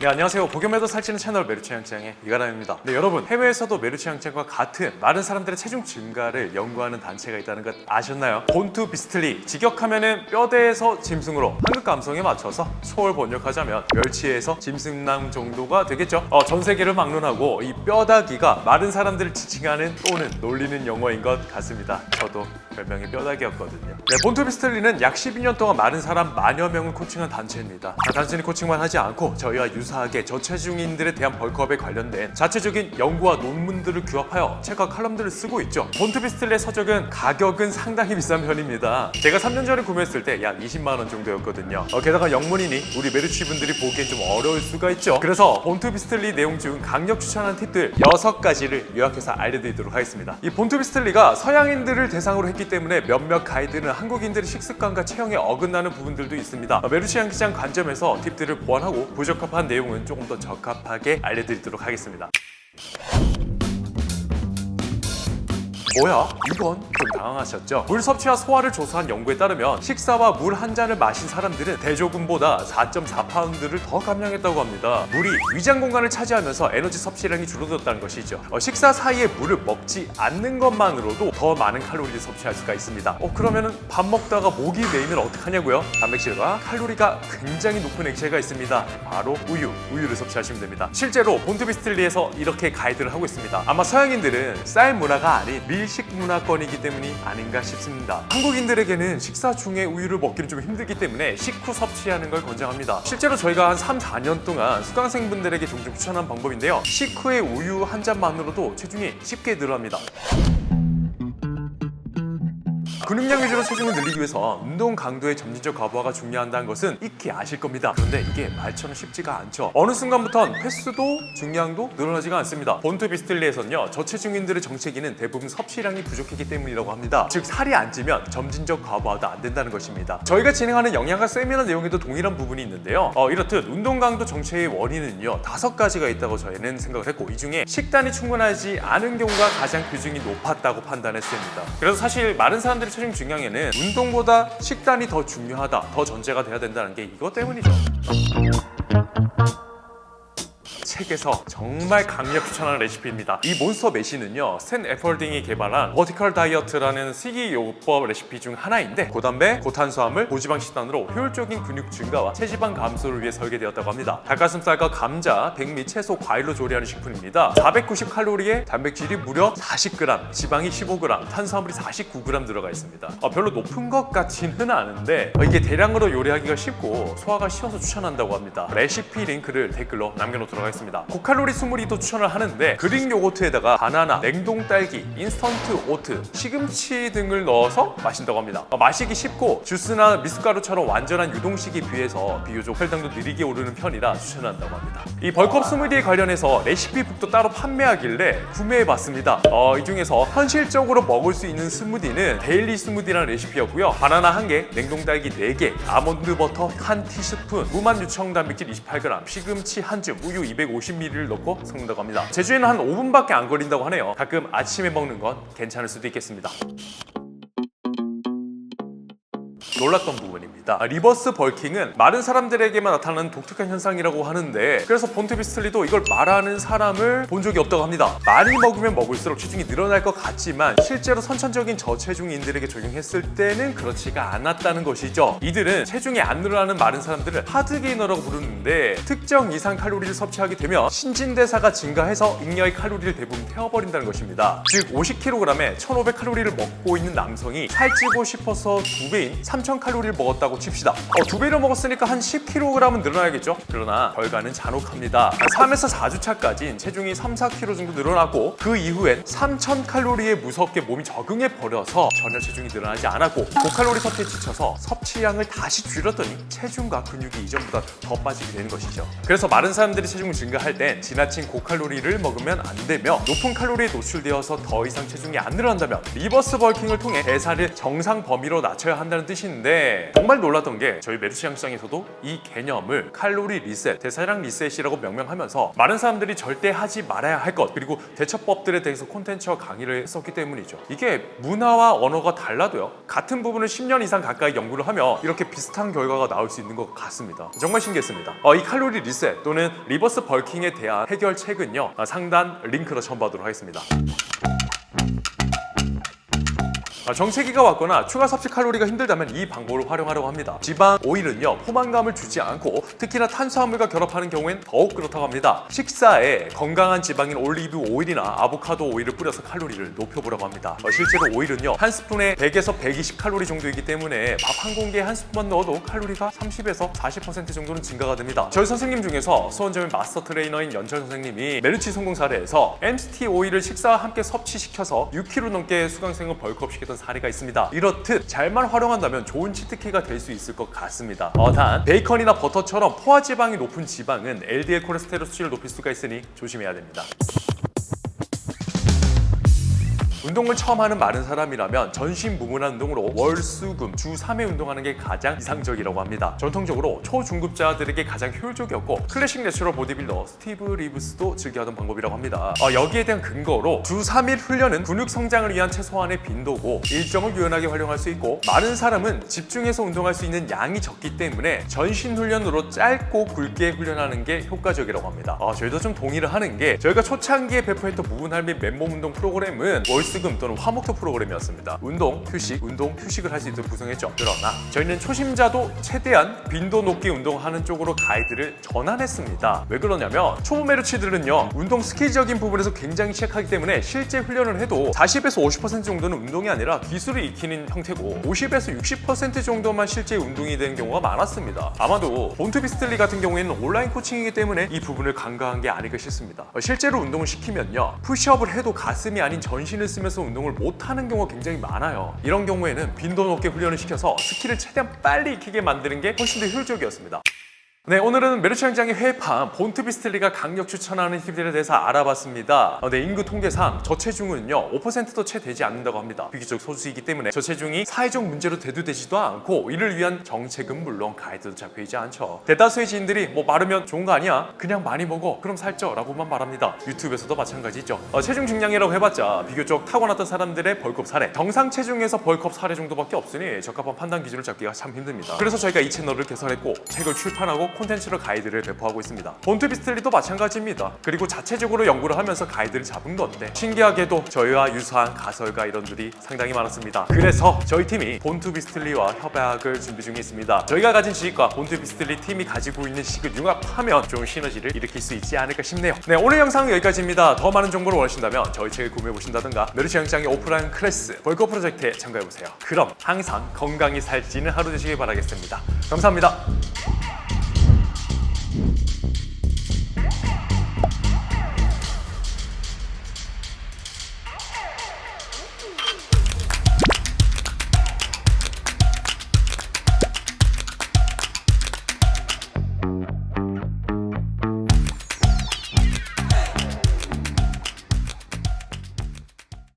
네, 안녕하세요. 복염에도 살찌는 채널 메르치양짱의 이가람입니다. 네, 여러분, 해외에서도 메르치양짱과 같은 마른 사람들의 체중 증가를 연구하는 단체가 있다는 것 아셨나요? 본투 비스틀리, 직역하면은 뼈대에서 짐승으로 한국 감성에 맞춰서 초월 번역하자면 멸치에서 짐승남 정도가 되겠죠. 전 세계를 막론하고 이 뼈다귀가 마른 사람들을 지칭하는 또는 놀리는 영어인 것 같습니다. 저도 별명이 뼈다귀였거든요. 네, 본투 비스틀리는 약 12년 동안 마른 사람 만여 명을 코칭한 단체입니다. 단순히 코칭만 하지 않고 저희와 유사하게 저체중인들에 대한 벌크업에 관련된 자체적인 연구와 논문들을 규합하여 책과 칼럼들을 쓰고 있죠. 본투 비스틀리의 서적은 가격은 상당히 비싼 편입니다. 제가 3년 전에 구매했을 때 약 20만 원 정도였거든요. 게다가 영문이니 우리 메르치 분들이 보기엔 좀 어려울 수가 있죠. 그래서 본투 비스틀리 내용 중 강력 추천한 팁들 6가지를 요약해서 알려드리도록 하겠습니다. 이 본투 비스틀리가 서양인들을 대상으로 했기 때문에 몇몇 가이드는 한국인들의 식습관과 체형에 어긋나는 부분들도 있습니다. 메르치 양기장 관점에서 팁들을 보완하고 부적합한 내용은 조금 더 적합하게 알려드리도록 하겠습니다. 뭐야? 이건 좀 당황하셨죠? 물 섭취와 소화를 조사한 연구에 따르면 식사와 물 한 잔을 마신 사람들은 대조군보다 4.4파운드를 더 감량했다고 합니다. 물이 위장 공간을 차지하면서 에너지 섭취량이 줄어들었다는 것이죠. 식사 사이에 물을 먹지 않는 것만으로도 더 많은 칼로리를 섭취할 수가 있습니다. 그러면은 밥 먹다가 목이 메이면 어떡하냐고요? 단백질과 칼로리가 굉장히 높은 액체가 있습니다. 바로 우유를 섭취하시면 됩니다. 실제로 본투 비스틀리에서 이렇게 가이드를 하고 있습니다. 아마 서양인들은 쌀 문화가 아닌 밀식 문화권이기 때문이 아닌가 싶습니다. 한국인들에게는 식사 중에 우유를 먹기는 좀 힘들기 때문에 식후 섭취하는 걸 권장합니다. 실제로 저희가 한 3-4년 동안 수강생분들에게 종종 추천한 방법인데요. 식후에 우유 한 잔만으로도 체중이 쉽게 늘어납니다. 근육량 위주로 체중을 늘리기 위해서 운동 강도의 점진적 과부하가 중요하다는 것은 익히 아실 겁니다. 그런데 이게 말처럼 쉽지가 않죠. 어느 순간부턴 횟수도 중량도 늘어나지가 않습니다. 본투 비스틀리에서는요, 저체중인들의 정체기는 대부분 섭취량이 부족했기 때문이라고 합니다. 즉 살이 안 찌면 점진적 과부하도 안 된다는 것입니다. 저희가 진행하는 영양학 세미나 내용에도 동일한 부분이 있는데요. 이렇듯 운동 강도 정체의 원인은요 5가지가 있다고 저희는 생각을 했고, 이 중에 식단이 충분하지 않은 경우가 가장 비중이 높았다고 판단했습니다. 그래서 사실 마른 사람들이 체중 증량에는 운동보다 식단이 더 중요하다, 더 전제가 돼야 된다는 게 이것 때문이죠. 책에서 정말 강력 추천하는 레시피입니다. 이 몬스터 매시는요, 스탠 에펄딩이 개발한 버티컬 다이어트라는 식이요법 레시피 중 하나인데, 고단백, 고탄수화물, 고지방 식단으로 효율적인 근육 증가와 체지방 감소를 위해 설계되었다고 합니다. 닭가슴살과 감자, 백미, 채소, 과일로 조리하는 식품입니다. 490칼로리에 단백질이 무려 40g, 지방이 15g, 탄수화물이 49g 들어가 있습니다. 별로 높은 것 같지는 않은데 이게 대량으로 요리하기가 쉽고 소화가 쉬워서 추천한다고 합니다. 레시피 링크를 댓글로 남겨놓도록 하겠습니다. 고칼로리 스무디도 추천을 하는데, 그릭 요거트에다가 바나나, 냉동 딸기, 인스턴트 오트, 시금치 등을 넣어서 마신다고 합니다. 마시기 쉽고 주스나 미숫가루처럼 완전한 유동식에 비해서 비교적 혈당도 느리게 오르는 편이라 추천한다고 합니다. 이 벌크업 스무디에 관련해서 레시피북도 따로 판매하길래 구매해봤습니다. 이 중에서 현실적으로 먹을 수 있는 스무디는 데일리 스무디라는 레시피였고요. 바나나 1개, 냉동 딸기 4개, 아몬드 버터 1티스푼, 무만 유청 단백질 28g, 시금치 1줌, 우유 250ml를 넣고 섞는다고 합니다. 제주에는 한 5분밖에 안 걸린다고 하네요. 가끔 아침에 먹는 건 괜찮을 수도 있겠습니다. 놀랐던 부분입니다. 리버스 벌킹은 마른 사람들에게만 나타나는 독특한 현상이라고 하는데, 그래서 본투 비스틀리도 이걸 말하는 사람을 본 적이 없다고 합니다. 많이 먹으면 먹을수록 체중이 늘어날 것 같지만 실제로 선천적인 저체중인들에게 적용했을 때는 그렇지가 않았다는 것이죠. 이들은 체중이 안 늘어나는 마른 사람들을 하드게이너라고 부르는데, 특정 이상 칼로리를 섭취하게 되면 신진대사가 증가해서 잉여의 칼로리를 대부분 태워버린다는 것입니다. 즉 50kg에 1500칼로리를 먹고 있는 남성이 살찌고 싶어서 2배인 3000칼로리를 먹었다고 칩시다. 2배를 먹었으니까 한 10kg은 늘어나야겠죠? 그러나 결과는 잔혹합니다. 3에서 4주차까지는 체중이 3-4kg 정도 늘어나고, 그 이후엔 3000칼로리에 무섭게 몸이 적응해버려서 전혀 체중이 늘어나지 않았고, 고칼로리 섭취에 지쳐서 섭취량을 다시 줄였더니 체중과 근육이 이전보다 더 빠지게 되는 것이죠. 그래서 마른 사람들이 체중 증가할 땐 지나친 고칼로리를 먹으면 안 되며, 높은 칼로리에 노출되어서 더 이상 체중이 안 늘어난다면 리버스 벌킹을 통해 대사를 정상 범위로 낮춰야 한다는 뜻이 것인데 정말 놀랐던 게 저희 메르시장 시장에서도 이 개념을 칼로리 리셋, 대사량 리셋이라고 명명하면서 많은 사람들이 절대 하지 말아야 할 것 그리고 대처법들에 대해서 콘텐츠와 강의를 했었기 때문이죠. 이게 문화와 언어가 달라도요 같은 부분을 10년 이상 가까이 연구를 하며 이렇게 비슷한 결과가 나올 수 있는 것 같습니다. 정말 신기했습니다. 이 칼로리 리셋 또는 리버스 벌킹에 대한 해결책은요 상단 링크로 첨부하도록 하겠습니다. 정체기가 왔거나 추가 섭취 칼로리가 힘들다면 이 방법을 활용하려고 합니다. 지방 오일은요 포만감을 주지 않고 특히나 탄수화물과 결합하는 경우엔 더욱 그렇다고 합니다. 식사에 건강한 지방인 올리브 오일이나 아보카도 오일을 뿌려서 칼로리를 높여보라고 합니다. 실제로 오일은요 한 스푼에 100에서 120 칼로리 정도이기 때문에 밥 한 공기에 한 스푼만 넣어도 칼로리가 30에서 40% 정도는 증가가 됩니다. 저희 선생님 중에서 수원점의 마스터 트레이너인 연철 선생님이 메르치 성공 사례에서 MCT 오일을 식사와 함께 섭취시켜서 6kg 넘게 수강생을 벌크업시켰던 사례가 있습니다. 이렇듯 잘만 활용한다면 좋은 치트키가 될 수 있을 것 같습니다. 단 베이컨이나 버터처럼 포화지방이 높은 지방은 LDL 콜레스테롤 수치를 높일 수가 있으니 조심해야 됩니다. 운동을 처음 하는 마른 사람이라면 전신무문한 운동으로 월, 수, 금, 주 3회 운동하는 게 가장 이상적이라고 합니다. 전통적으로 초중급자들에게 가장 효율적이었고 클래식 내추럴 보디빌더 스티브 리브스도 즐겨하던 방법이라고 합니다. 여기에 대한 근거로 주 3일 훈련은 근육 성장을 위한 최소한의 빈도고 일정을 유연하게 활용할 수 있고 마른 사람은 집중해서 운동할 수 있는 양이 적기 때문에 전신 훈련으로 짧고 굵게 훈련하는 게 효과적이라고 합니다. 저희도 좀 동의를 하는 게 저희가 초창기에 배포했던 무분할 및 맨몸 운동 프로그램은 월수금 또는 화목토 프로그램이었습니다. 운동, 휴식을 할 수 있도록 구성했죠. 그러나 저희는 초심자도 최대한 빈도 높게 운동하는 쪽으로 가이드를 전환했습니다. 왜 그러냐면 초보 메르치들은요 운동 스킬적인 부분에서 굉장히 취약하기 때문에 실제 훈련을 해도 40에서 50% 정도는 운동이 아니라 기술을 익히는 형태고 50에서 60% 정도만 실제 운동이 되는 경우가 많았습니다. 아마도 본투비스틀리 같은 경우에는 온라인 코칭이기 때문에 이 부분을 간과한 게 아닐까 싶습니다. 실제로 운동을 시키면요 푸시업을 해도 가슴이 아닌 전신을 쓰면서 운동을 못하는 경우가 굉장히 많아요. 이런 경우에는 빈도 높게 훈련을 시켜서 스킬을 최대한 빨리 익히게 만드는 게 훨씬 더 효율적이었습니다. 네, 오늘은 메르치 양장의 회판 본투비스틀리가 강력 추천하는 팁들에 대해서 알아봤습니다. 인구 통계상 저체중은요 5%도 채 되지 않는다고 합니다. 비교적 소수이기 때문에 저체중이 사회적 문제로 대두되지도 않고 이를 위한 정책은 물론 가이드도 잡혀있지 않죠. 대다수의 지인들이 마르면 좋은 거 아니야? 그냥 많이 먹어 그럼 살쪄 라고만 말합니다. 유튜브에서도 마찬가지죠. 체중 증량이라고 해봤자 비교적 타고났던 사람들의 벌크업 사례 정상 체중에서 벌크업 사례 정도밖에 없으니 적합한 판단 기준을 잡기가 참 힘듭니다. 그래서 저희가 이 채널을 개설했고 책을 출판하고 콘텐츠로 가이드를 배포하고 있습니다. 본투비스틀리도 마찬가지입니다. 그리고 자체적으로 연구를 하면서 가이드를 잡은 건데 신기하게도 저희와 유사한 가설가 이론들이 상당히 많았습니다. 그래서 저희 팀이 본투비스틀리와 협약을 준비 중에 있습니다. 저희가 가진 지식과 본투비스틀리 팀이 가지고 있는 지식을 융합하면 좋은 시너지를 일으킬 수 있지 않을까 싶네요. 네, 오늘 영상은 여기까지입니다. 더 많은 정보를 원하신다면 저희 책을 구매해보신다든가 메르치 양장의 오프라인 클래스 벌크업 프로젝트에 참가해보세요. 그럼 항상 건강히 살찌는 하루 되시길 바라겠습니다. 감사합니다.